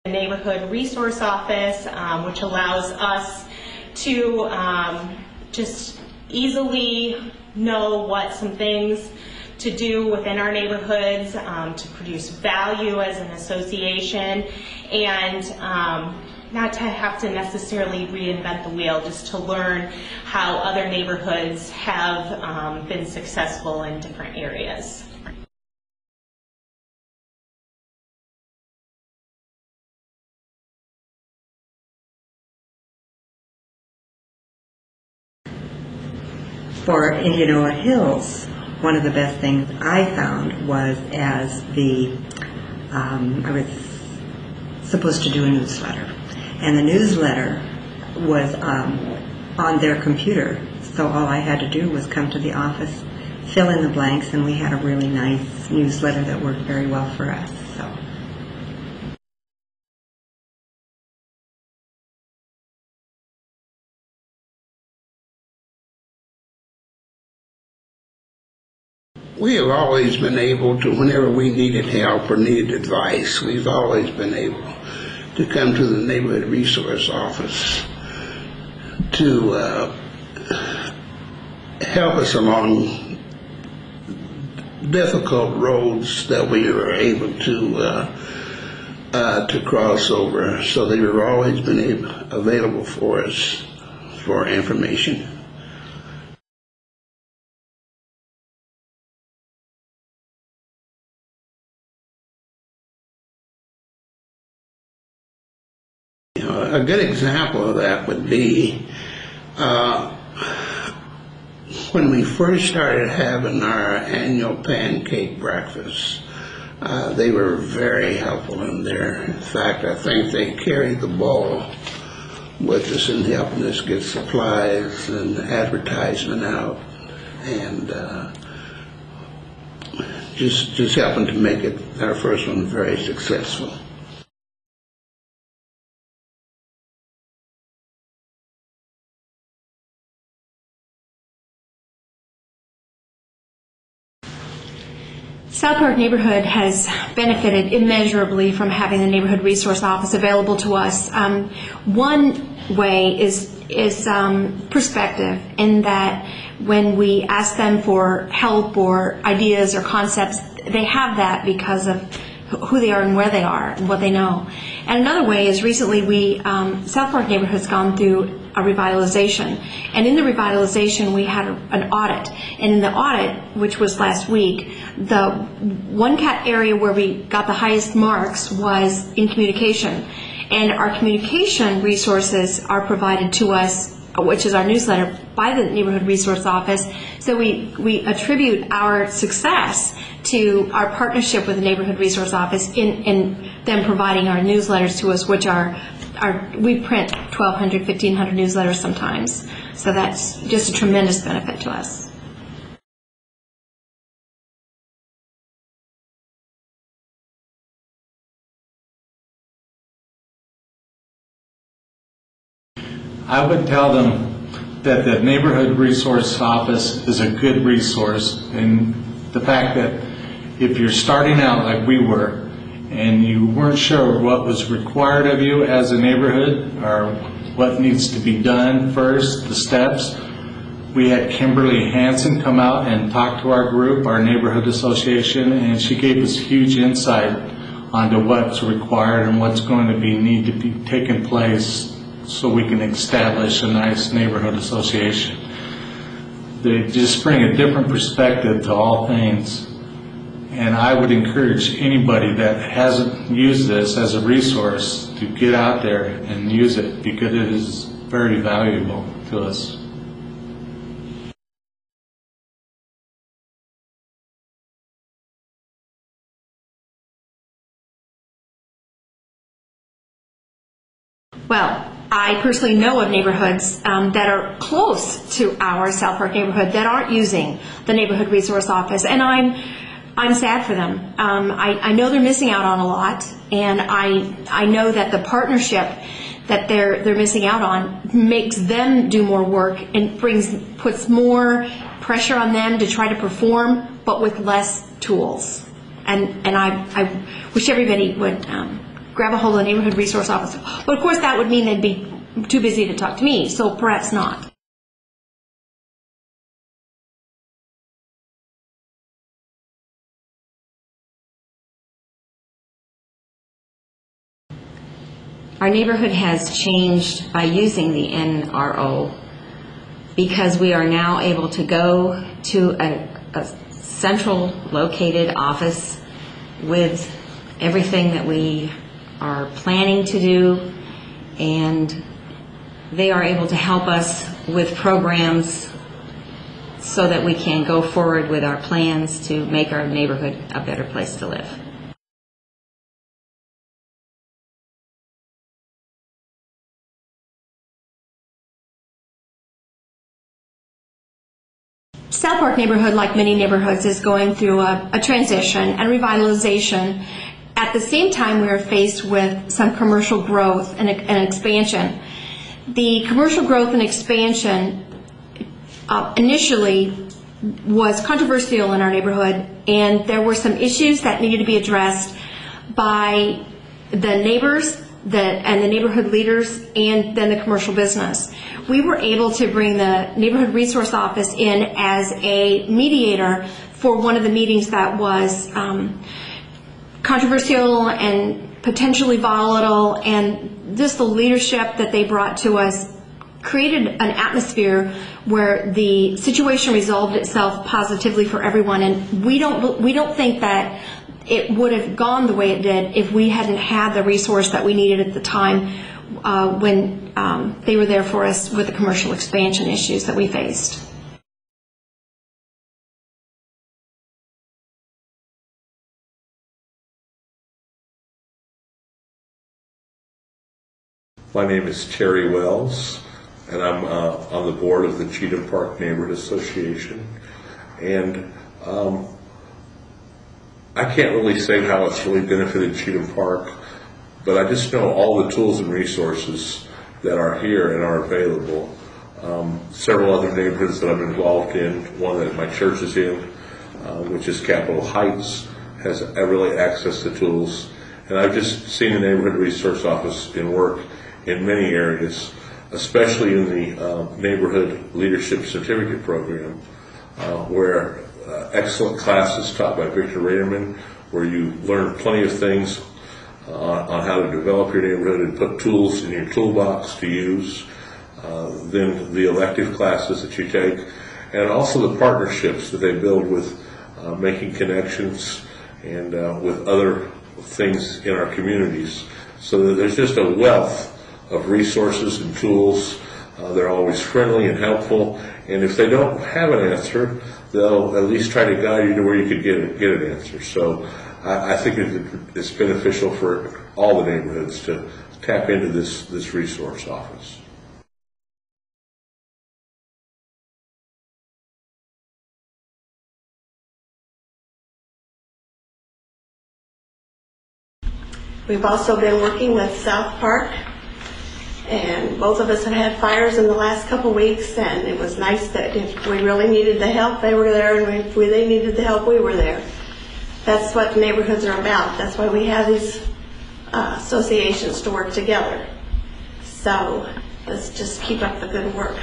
Neighborhood Resource Office, which allows us to just easily know what some things to do within our neighborhoods, to produce value as an association, and not to have to necessarily reinvent the wheel, just to learn how other neighborhoods have been successful in different areas. For Indianola Hills, one of the best things I found was as I was supposed to do a newsletter, and the newsletter was on their computer, so all I had to do was come to the office, fill in the blanks, and we had a really nice newsletter that worked very well for us. So. We have always been able to, whenever we needed help or needed advice, we've always been able to come to the Neighborhood Resource Office to help us along difficult roads that we were able to cross over. So they have always been available for us for information. A good example of that would be when we first started having our annual pancake breakfast. They were very helpful in there. In fact, I think they carried the ball with us in helping us get supplies and advertisement out, and just helping to make it, our first one, very successful. South Park neighborhood has benefited immeasurably from having the Neighborhood Resource Office available to us. One way is perspective, in that when we ask them for help or ideas or concepts, they have that because of who they are and where they are and what they know. And another way is recently South Park neighborhood's gone through a revitalization, and in the revitalization we had an audit, and in the audit, which was last week, the one area where we got the highest marks was in communication, and our communication resources are provided to us, which is our newsletter, by the Neighborhood Resource Office. So we attribute our success to our partnership with the Neighborhood Resource Office in them providing our newsletters to us, which we print 1,200, 1,500 newsletters sometimes. So that's just a tremendous benefit to us. I would tell them that the Neighborhood Resource Office is a good resource, and the fact that if you're starting out like we were and you weren't sure what was required of you as a neighborhood or what needs to be done first, the steps, we had Kimberly Hansen come out and talk to our group, our neighborhood association, and she gave us huge insight onto what's required and what's going to need to be taking place so we can establish a nice neighborhood association. They just bring a different perspective to all things. And I would encourage anybody that hasn't used this as a resource to get out there and use it, because it is very valuable to us. Well, I personally know of neighborhoods that are close to our South Park neighborhood that aren't using the Neighborhood Resource Office, and I'm sad for them. I know they're missing out on a lot, and I know that the partnership that they're missing out on makes them do more work and puts more pressure on them to try to perform, but with less tools. And I wish everybody would grab a hold of the neighborhood resource officer. But of course, that would mean they'd be too busy to talk to me, so perhaps not. Our neighborhood has changed by using the NRO because we are now able to go to a central located office with everything that we are planning to do, and they are able to help us with programs so that we can go forward with our plans to make our neighborhood a better place to live. South Park neighborhood, like many neighborhoods, is going through a transition and revitalization. At the same time, we are faced with some commercial growth and expansion. The commercial growth and expansion initially was controversial in our neighborhood, and there were some issues that needed to be addressed by the neighbors and the neighborhood leaders, and then the commercial business. We were able to bring the Neighborhood Resource Office in as a mediator for one of the meetings that was controversial and potentially volatile, and just the leadership that they brought to us created an atmosphere where the situation resolved itself positively for everyone. And we don't think that it would have gone the way it did if we hadn't had the resource that we needed at the time when they were there for us with the commercial expansion issues that we faced. My name is Terry Wells, and I'm on the board of the Cheatham Park Neighborhood Association. And I can't really say how it's really benefited Cheatham Park, but I just know all the tools and resources that are here and are available. Several other neighborhoods that I'm involved in, one that my church is in, which is Capitol Heights, has really access to tools. And I've just seen the Neighborhood Resource Office in work in many areas, especially in the Neighborhood Leadership Certificate Program, where excellent classes taught by Victor Raderman, where you learn plenty of things on how to develop your neighborhood and put tools in your toolbox to use. Then the elective classes that you take, and also the partnerships that they build with making connections and with other things in our communities. So that there's just a wealth of resources and tools. They're always friendly and helpful, and if they don't have an answer, they'll at least try to guide you to where you could get an answer. So I think it's beneficial for all the neighborhoods to tap into this resource office. We've also been working with South Park, and both of us have had fires in the last couple weeks, and it was nice that if we really needed the help, they were there, and if they needed the help, we were there. That's what neighborhoods are about. That's why we have these associations to work together. So let's just keep up the good work.